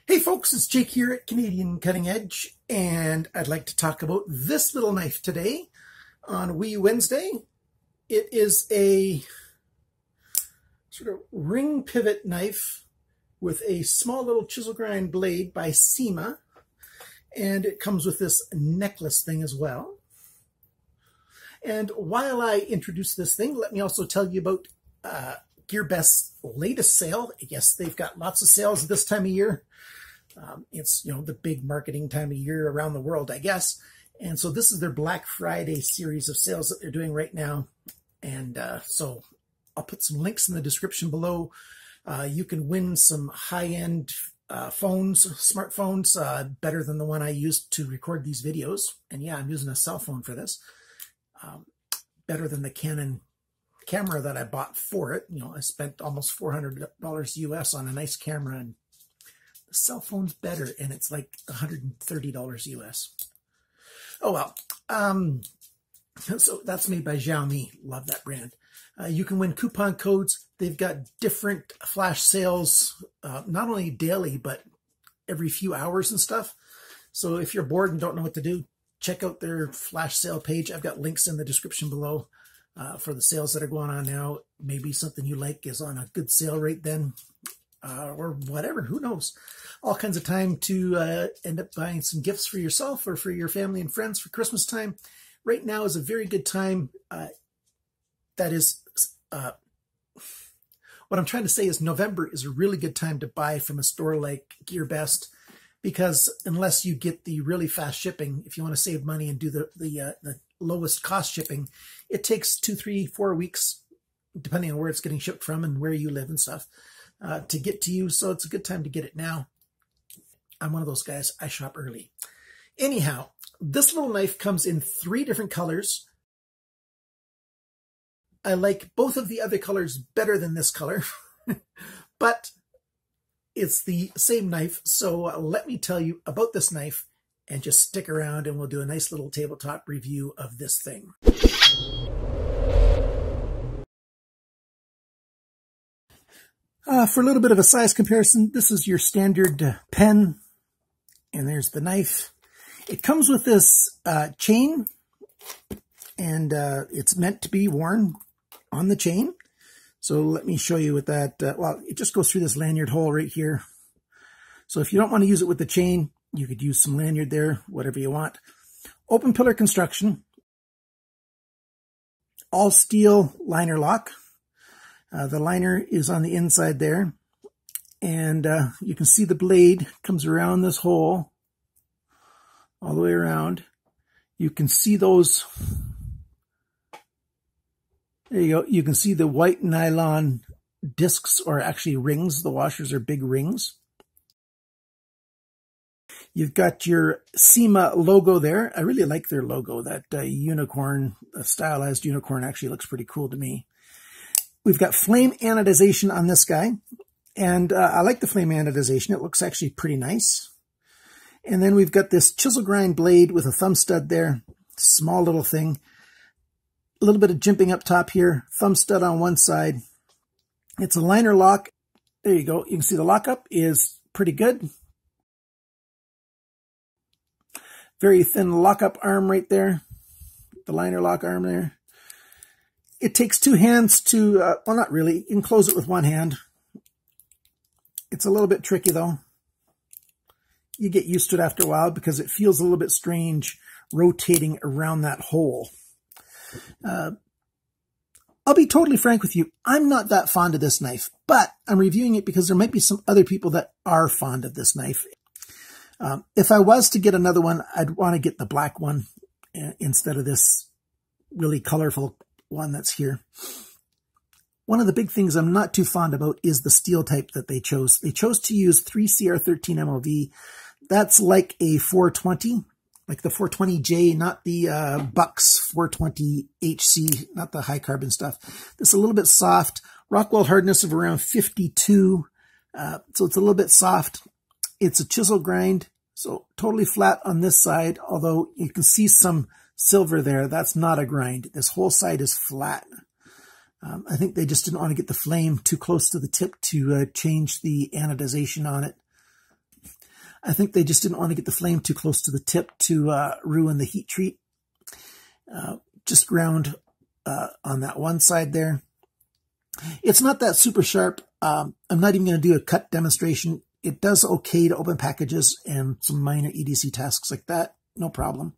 Hey folks, it's Jake here at Canadian Cutting Edge, and I'd like to talk about this little knife today on Wee Wednesday. It is a sort of ring pivot knife with a small little chisel grind blade by CIMA, and it comes with this necklace thing as well. And while I introduce this thing, let me also tell you about GearBest's latest sale. Yes, they've got lots of sales this time of year. It's, the big marketing time of year around the world, I guess. And so this is their Black Friday series of sales that they're doing right now. And so I'll put some links in the description below. You can win some high-end smartphones, better than the one I used to record these videos. And yeah, I'm using a cell phone for this. Better than the Canon camera that I bought for it. I spent almost $400 US on a nice camera, and the cell phone's better, and it's like $130 US. Oh well. So that's made by Xiaomi. Love that brand. You can win coupon codes. They've got different flash sales, not only daily, but every few hours and stuff. So if you're bored and don't know what to do, check out their flash sale page. I've got links in the description below for the sales that are going on now. Maybe something you like is on a good sale right then, or whatever, who knows. All kinds of time to end up buying some gifts for yourself or for your family and friends for Christmas time. Right now is a very good time. That is, what I'm trying to say is November is a really good time to buy from a store like GearBest, because unless you get the really fast shipping, if you want to save money and do the lowest cost shipping, it takes 2, 3, 4 weeks, depending on where it's getting shipped from and where you live and stuff, to get to you. So it's a good time to get it now. I'm one of those guys. I shop early. Anyhow, this little knife comes in 3 different colors. I like both of the other colors better than this color, but it's the same knife. So let me tell you about this knife, and just stick around and we'll do a nice little tabletop review of this thing. For a little bit of a size comparison, this is your standard pen, and there's the knife. It comes with this chain, and it's meant to be worn on the chain. So let me show you with that. Well, it just goes through this lanyard hole right here. So if you don't want to use it with the chain, you could use some lanyard there, whatever you want. Open pillar construction. All steel liner lock. The liner is on the inside there. And you can see the blade comes around this hole all the way around. You can see those. There you go. You can see the white nylon discs, or actually rings. The washers are big rings. You've got your CIMA logo there. I really like their logo. That unicorn, stylized unicorn, actually looks pretty cool to me. We've got flame anodization on this guy. And I like the flame anodization. It looks actually pretty nice. And then we've got this chisel grind blade with a thumb stud there. Small little thing. A little bit of jimping up top here. Thumb stud on one side. It's a liner lock. There you go. You can see the lockup is pretty good. Very thin lockup arm right there. The liner lock arm there. It takes 2 hands to, well, not really. You can close it with 1 hand. It's a little bit tricky though. You get used to it after a while because it feels a little bit strange rotating around that hole. I'll be totally frank with you. I'm not that fond of this knife, but I'm reviewing it because there might be some other people that are fond of this knife. If I was to get another one, I'd want to get the black one instead of this really colorful one that's here. One of the big things I'm not too fond about is the steel type that they chose. They chose to use 3CR13 MOV. That's like a 420. Like the 420J, not the Bucks 420 HC, not the high carbon stuff. This is a little bit soft. Rockwell hardness of around 52. So it's a little bit soft. It's a chisel grind, so totally flat on this side, although you can see some silver there. That's not a grind. This whole side is flat. I think they just didn't want to get the flame too close to the tip to change the anodization on it. I think they just didn't want to get the flame too close to the tip to ruin the heat treat. Just ground on that one side there. It's not that super sharp. I'm not even going to do a cut demonstration. It does okay to open packages and some minor EDC tasks like that. No problem.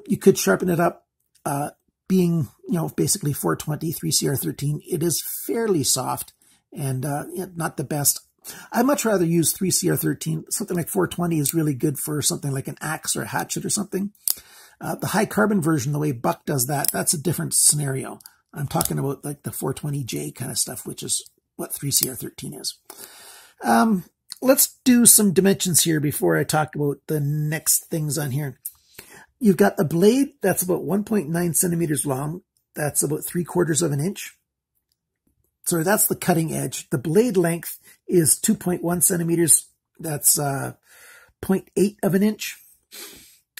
You could sharpen it up. Being, basically 420, 3CR13, it is fairly soft and not the best. I'd much rather use 3CR13. Something like 420 is really good for something like an axe or a hatchet or something. The high carbon version, the way Buck does that, that's a different scenario. I'm talking about like the 420J kind of stuff, which is what 3CR13 is. Let's do some dimensions here before I talk about the next things on here. You've got a blade that's about 1.9 centimeters long. That's about 3/4 of an inch. So that's the cutting edge. The blade length is 2.1 centimeters. That's 0.8 of an inch.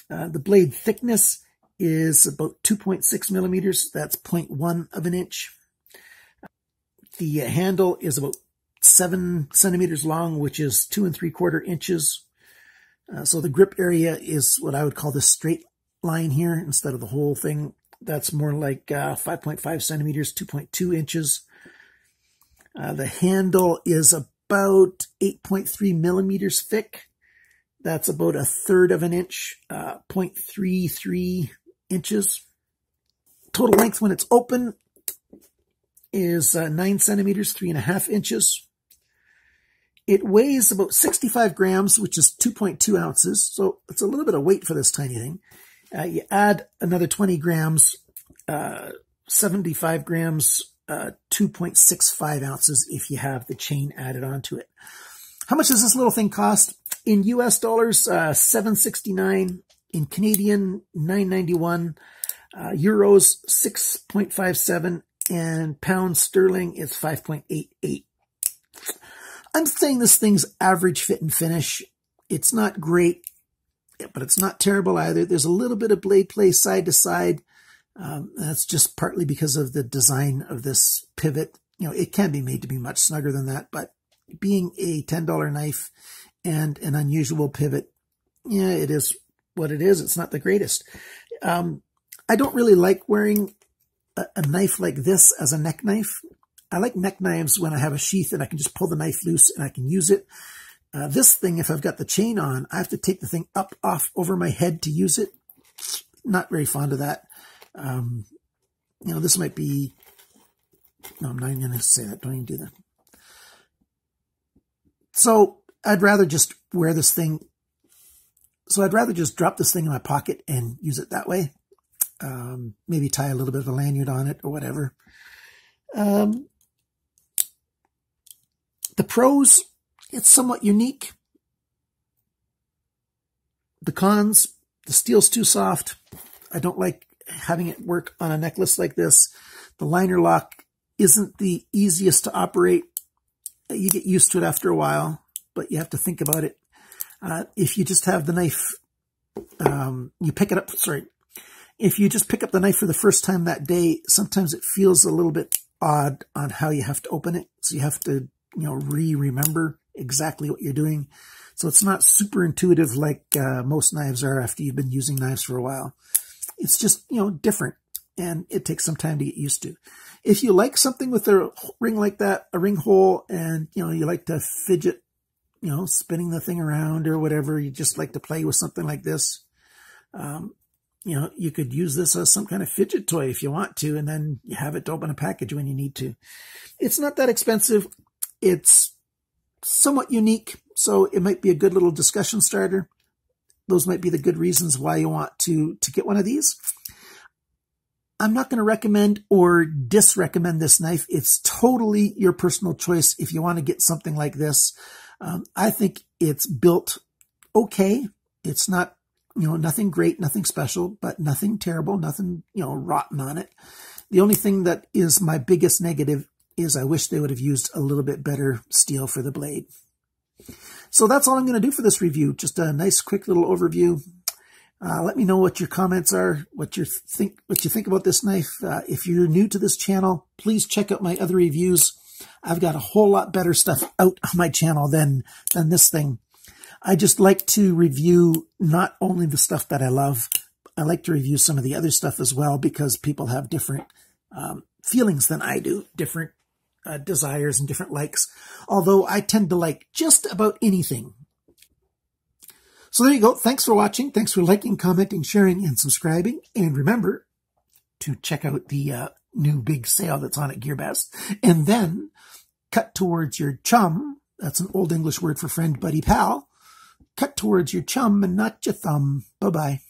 The blade thickness is about 2.6 millimeters. That's 0.1 of an inch. The handle is about 7 centimeters long, which is 2 3/4 inches. So the grip area is what I would call the straight line here instead of the whole thing. That's more like 5.5 centimeters, 2.2 inches. The handle is about 8.3 millimeters thick. That's about 1/3 of an inch, 0.33 inches. Total length when it's open is 9 centimeters, 3.5 inches. It weighs about 65 grams, which is 2.2 ounces. So it's a little bit of weight for this tiny thing. You add another 20 grams, 75 grams, 2.65 ounces if you have the chain added onto it. How much does this little thing cost? In US dollars, $7.69. In Canadian, $9.91. Euros, 6.57. And pounds sterling is 5.88. I'm saying this thing's average fit and finish. It's not great, but it's not terrible either. There's a little bit of blade play side to side. That's just partly because of the design of this pivot. It can be made to be much snugger than that, but being a $10 knife and an unusual pivot, it is what it is. It's not the greatest. I don't really like wearing a knife like this as a neck knife. I like neck knives when I have a sheath and I can just pull the knife loose and I can use it. This thing, if I've got the chain on, I have to take the thing up, off, over my head to use it. Not very fond of that. This might be, no, I'm not even going to say that. Don't even do that. So I'd rather just wear this thing. So I'd rather just drop this thing in my pocket and use it that way. Maybe tie a little bit of a lanyard on it or whatever. The pros, it's somewhat unique. The cons, the steel's too soft. I don't like having it work on a necklace like this. The liner lock isn't the easiest to operate. You get used to it after a while, but you have to think about it. If you just have the knife, you pick it up, if you just pick up the knife for the first time that day, sometimes it feels a little bit odd on how you have to open it. So you have to, remember exactly what you're doing. So it's not super intuitive like most knives are after you've been using knives for a while. It's just, different, and it takes some time to get used to. If you like something with a ring like that, a ring hole, and, you like to fidget, spinning the thing around or whatever, you just like to play with something like this, you could use this as some kind of fidget toy if you want to, and then you have it to open a package when you need to. It's not that expensive. It's somewhat unique, so it might be a good little discussion starter. Those might be the good reasons why you want to get one of these. I'm not going to recommend or disrecommend this knife. It's totally your personal choice if you want to get something like this. I think it's built okay. It's not, nothing great, nothing special, but nothing terrible, nothing, rotten on it. The only thing that is my biggest negative is I wish they would have used a little bit better steel for the blade. So that's all I'm going to do for this review. Just a nice, quick little overview. Let me know what your comments are, what you think about this knife. If you're new to this channel, please check out my other reviews. I've got a whole lot better stuff out on my channel than this thing. I just like to review not only the stuff that I love, I like to review some of the other stuff as well, because people have different feelings than I do, different desires and different likes, although I tend to like just about anything. So there you go. Thanks for watching. Thanks for liking, commenting, sharing, and subscribing. And remember to check out the new big sale that's on at GearBest. And then cut towards your chum. That's an old English word for friend, buddy, pal. Cut towards your chum and not your thumb. Bye-bye.